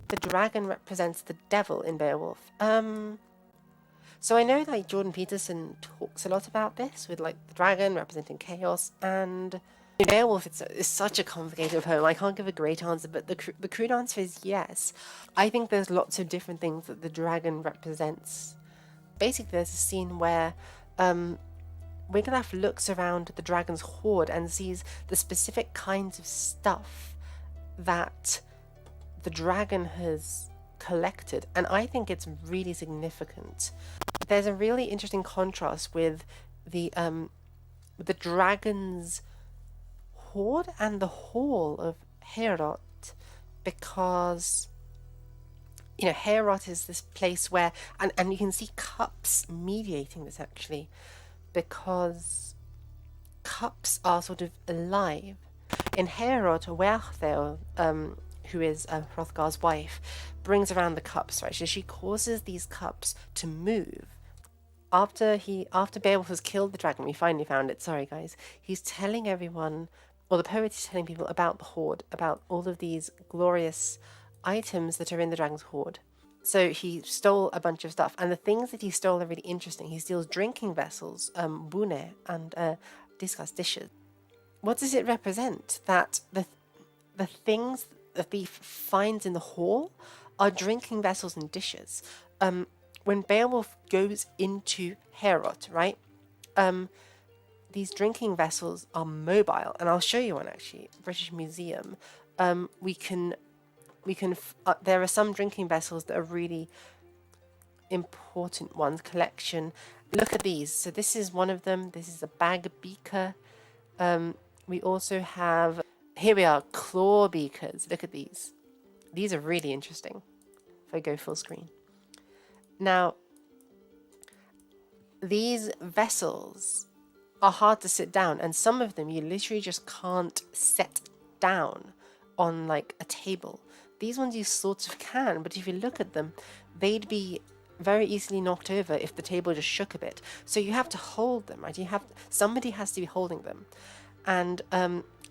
the dragon represents the devil in Beowulf? So I know like Jordan Peterson talks a lot about this with like the dragon representing chaos, and in Beowulf it's such a complicated poem. I can't give a great answer, but the crude answer is yes. I think there's lots of different things that the dragon represents. Basically, there's a scene where Wiglaf looks around the dragon's hoard and sees the specific kinds of stuff that the dragon has collected, and I think it's really significant. There's a really interesting contrast with the dragon's hoard and the hall of Heorot, because Heorot is this place where, and you can see cups mediating this actually, because cups are sort of alive. In Heorot, Werchtheo, who is Hrothgar's wife, brings around the cups, right? So she causes these cups to move. After Beowulf has killed the dragon, we finally found it, sorry guys, he's telling everyone, or the poet is telling people about the hoard, about all of these glorious items that are in the dragon's hoard. So he stole a bunch of stuff, and the things that he stole are really interesting. He steals drinking vessels, bune, and discus dishes. What does it represent? That the things the thief finds in the hall are drinking vessels and dishes. When Beowulf goes into Heorot, right, these drinking vessels are mobile, and I'll show you one actually. British Museum. There are some drinking vessels that are really important ones. Collection. Look at these. So this is one of them. This is a bag beaker. We also have, here we are, claw beakers. Look at these. These are really interesting. If I go full screen. Now, these vessels are hard to sit down, and some of them you literally just can't set down on like a table. These ones you sort of can, but if you look at them, they'd be very easily knocked over if the table just shook a bit. So you have to hold them, right? Somebody has to be holding them. And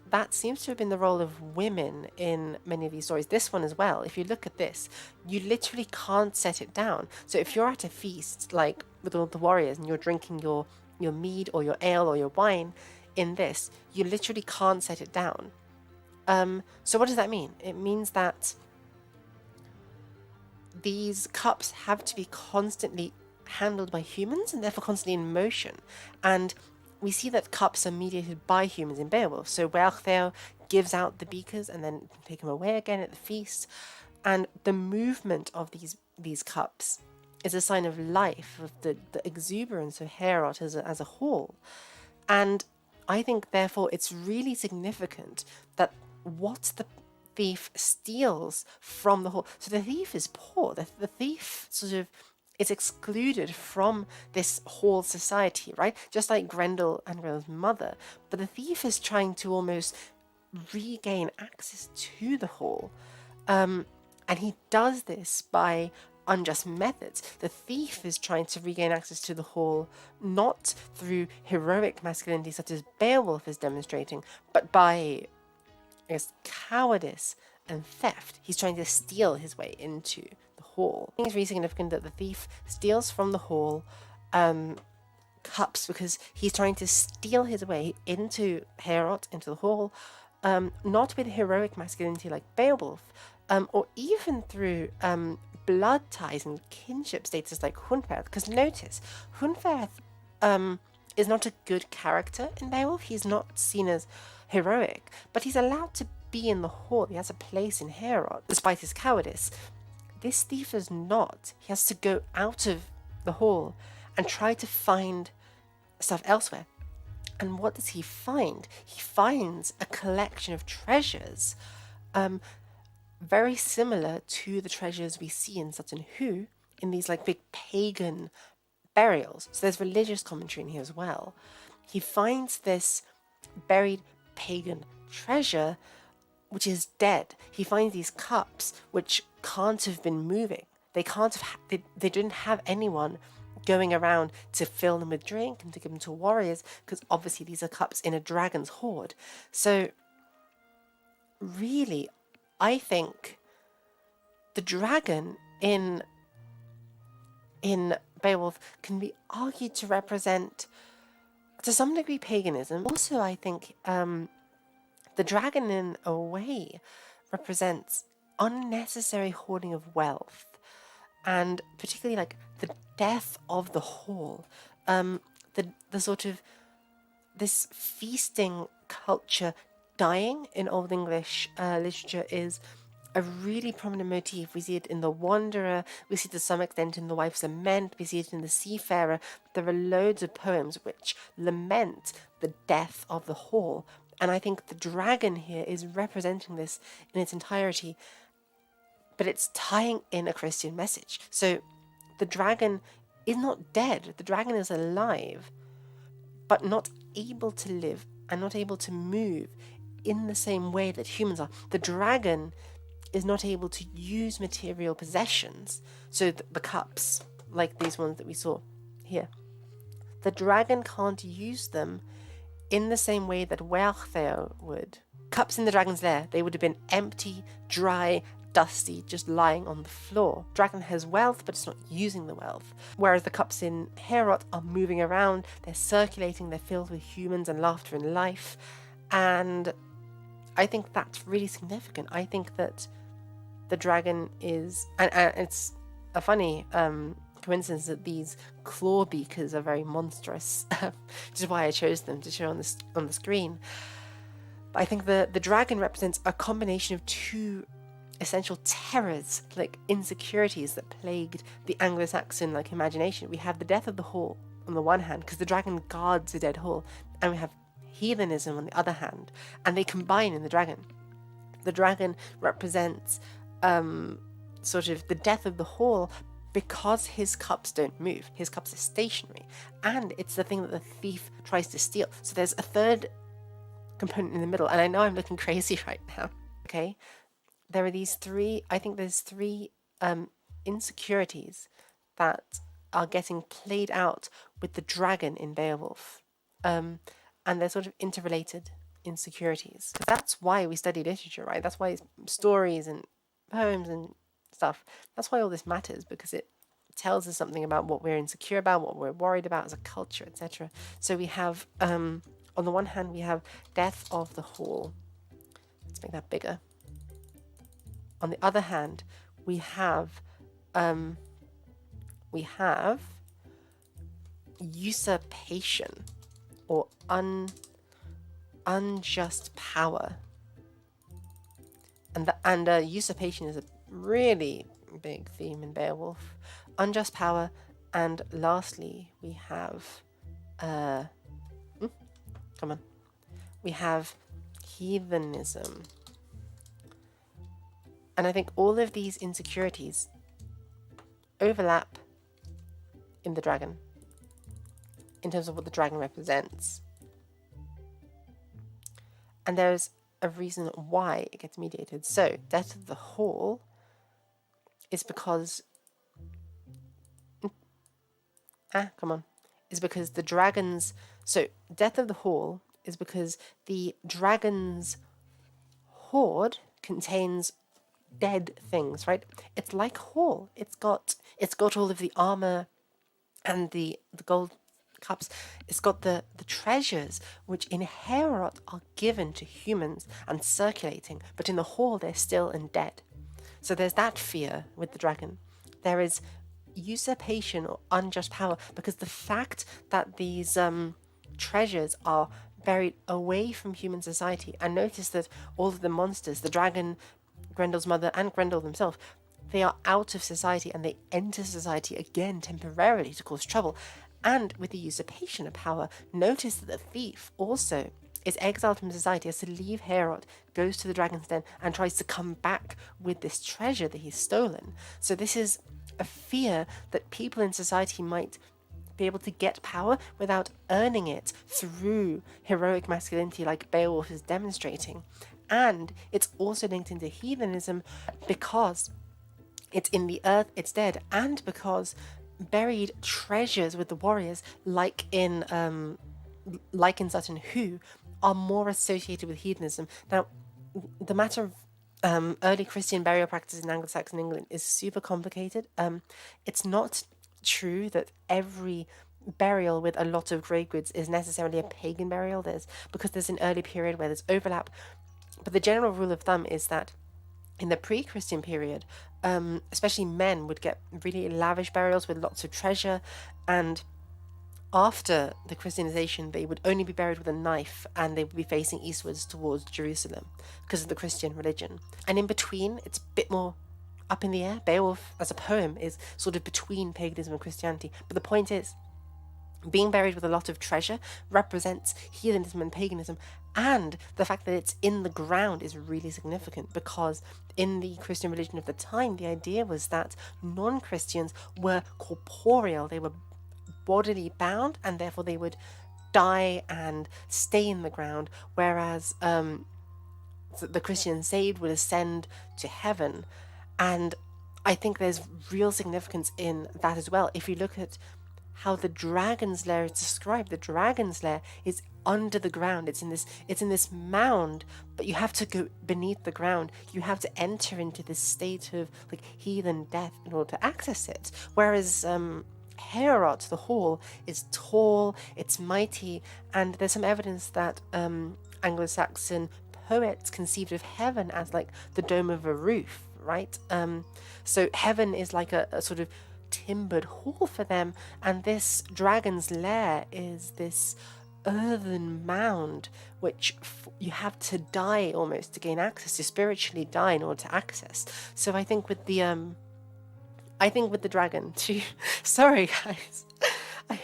that seems to have been the role of women in many of these stories. This one as well. If you look at this, you literally can't set it down. So if you're at a feast, like with all the warriors, and you're drinking your mead or your ale or your wine in this, you literally can't set it down. So what does that mean? It means that these cups have to be constantly handled by humans and therefore constantly in motion. And we see that cups are mediated by humans in Beowulf. So Werchtheo gives out the beakers and then take them away again at the feast. And the movement of these cups is a sign of life, of the exuberance of Heorot as a whole. And I think, therefore, it's really significant that what the thief steals from the hall. So the thief is poor. The thief sort of is excluded from this hall society, right? Just like Grendel and Grendel's mother. But the thief is trying to almost regain access to the hall. And he does this by unjust methods. The thief is trying to regain access to the hall not through heroic masculinity such as Beowulf is demonstrating, but by cowardice and theft. He's trying to steal his way into the hall. I think it's really significant that the thief steals from the hall cups because he's trying to steal his way into Heorot, into the hall, not with heroic masculinity like Beowulf, or even through blood ties and kinship status like Hunferth. Because notice, Hunferth is not a good character in Beowulf. He's not seen as heroic, but he's allowed to be in the hall. He has a place in Heorot, despite his cowardice. This thief is not. He has to go out of the hall and try to find stuff elsewhere. And what does he find? He finds a collection of treasures, very similar to the treasures we see in Sutton Hoo, in these like big pagan burials. So there's religious commentary in here as well. He finds this buried pagan treasure which is dead. He finds these cups which can't have been moving. They didn't have anyone going around to fill them with drink and to give them to warriors, because obviously these are cups in a dragon's hoard. So really, I think the dragon in Beowulf can be argued to represent, to some degree, paganism. Also, I think the dragon, in a way, represents unnecessary hoarding of wealth, and particularly like the death of the whole. The sort of this feasting culture dying in Old English literature is a really prominent motif. We see it in The Wanderer, we see it to some extent in The Wife's Lament, we see it in The Seafarer. There are loads of poems which lament the death of the whole, and I think the dragon here is representing this in its entirety, but it's tying in a Christian message. So the dragon is not dead, the dragon is alive, but not able to live and not able to move in the same way that humans are. The dragon is not able to use material possessions, so the cups, like these ones that we saw here, the dragon can't use them in the same way that Wealhtheow would. Cups in the dragon's lair, they would have been empty, dry, dusty, just lying on the floor. Dragon has wealth, but it's not using the wealth. Whereas the cups in Heorot are moving around, they're circulating, they're filled with humans and laughter and life. And I think that's really significant. I think that the dragon is, and it's a funny coincidence that these claw beakers are very monstrous, which is why I chose them to show on the screen. But I think the dragon represents a combination of two essential terrors, like insecurities that plagued the Anglo-Saxon imagination. We have the death of the whole on the one hand, because the dragon guards a dead whole, and we have heathenism on the other hand, and they combine in the dragon. The dragon represents sort of the death of the whole because his cups don't move. His cups are stationary, and it's the thing that the thief tries to steal. So there's a third component in the middle, and I know I'm looking crazy right now, okay? There are these three, I think there's three insecurities that are getting played out with the dragon in Beowulf. And they're sort of interrelated insecurities. That's why we study literature, right? That's why stories and poems and stuff, that's why all this matters, because it tells us something about what we're insecure about, what we're worried about as a culture, etc. So we have, on the one hand, we have death of the whole. Let's make that bigger. On the other hand, we have usurpation or unjust power, and usurpation is a really big theme in Beowulf. Unjust power, and lastly, we have we have heathenism. And I think all of these insecurities overlap in the dragon, in terms of what the dragon represents. And there's a reason why it gets mediated. So, death of the whole is because... is because the dragon's... So, death of the whole is because the dragon's hoard contains dead things, right? It's like Hall. It's got all of the armor and the gold cups. It's got the treasures which in Heorot are given to humans and circulating, but in the Hall they're still undead. So there's that fear with the dragon. There is usurpation or unjust power, because the fact that these treasures are buried away from human society, and notice that all of the monsters, the dragon, Grendel's mother, and Grendel themselves, they are out of society and they enter society again temporarily to cause trouble. And with the usurpation of power, notice that the thief also is exiled from society, has to leave Heorot, goes to the dragon's den, and tries to come back with this treasure that he's stolen. So this is a fear that people in society might be able to get power without earning it through heroic masculinity like Beowulf is demonstrating. And it's also linked into heathenism because it's in the earth, it's dead, and because buried treasures with the warriors, like in Sutton Hoo, are more associated with heathenism. Now, the matter of early Christian burial practice in Anglo-Saxon England is super complicated. It's not true that every burial with a lot of grave goods is necessarily a pagan burial. There's an early period where there's overlap, but the general rule of thumb is that in the pre-Christian period, especially men would get really lavish burials with lots of treasure, and after the Christianization, they would only be buried with a knife and they would be facing eastwards towards Jerusalem because of the Christian religion. And in between, it's a bit more up in the air. Beowulf, as a poem, is sort of between paganism and Christianity. But the point is, being buried with a lot of treasure represents heathenism and paganism, and the fact that it's in the ground is really significant because in the Christian religion of the time, the idea was that non-Christians were corporeal. They were bodily bound, and therefore they would die and stay in the ground, whereas the Christian saved would ascend to heaven. And I think there's real significance in that as well. If you look at how the dragon's lair is described, the dragon's lair is under the ground. It's in this mound, but you have to go beneath the ground. You have to enter into this state of like heathen death in order to access it. Whereas Heorot, the hall, is tall, it's mighty, and there's some evidence that Anglo-Saxon poets conceived of heaven as like the dome of a roof, right? So heaven is like a sort of timbered hall for them, and this dragon's lair is this earthen mound which you have to die almost to gain access to, spiritually die in order to access. So I think with the dragon too. Sorry, guys. I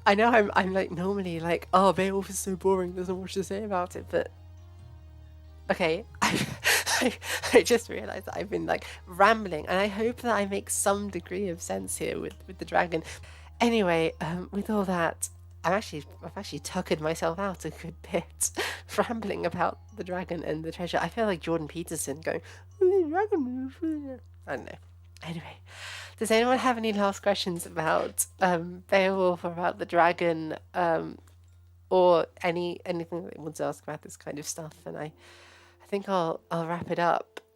I know I'm like normally like, oh, Beowulf is so boring. There's not much to say about it, but okay. I just realised that I've been like rambling, and I hope that I make some degree of sense here with the dragon. Anyway, with all that, I've actually tuckered myself out a good bit, rambling about the dragon and the treasure. I feel like Jordan Peterson going, "Oh, the dragon." I don't know. Anyway, does anyone have any last questions about Beowulf or about the dragon, or anything that they want to ask about this kind of stuff? And I think I'll wrap it up.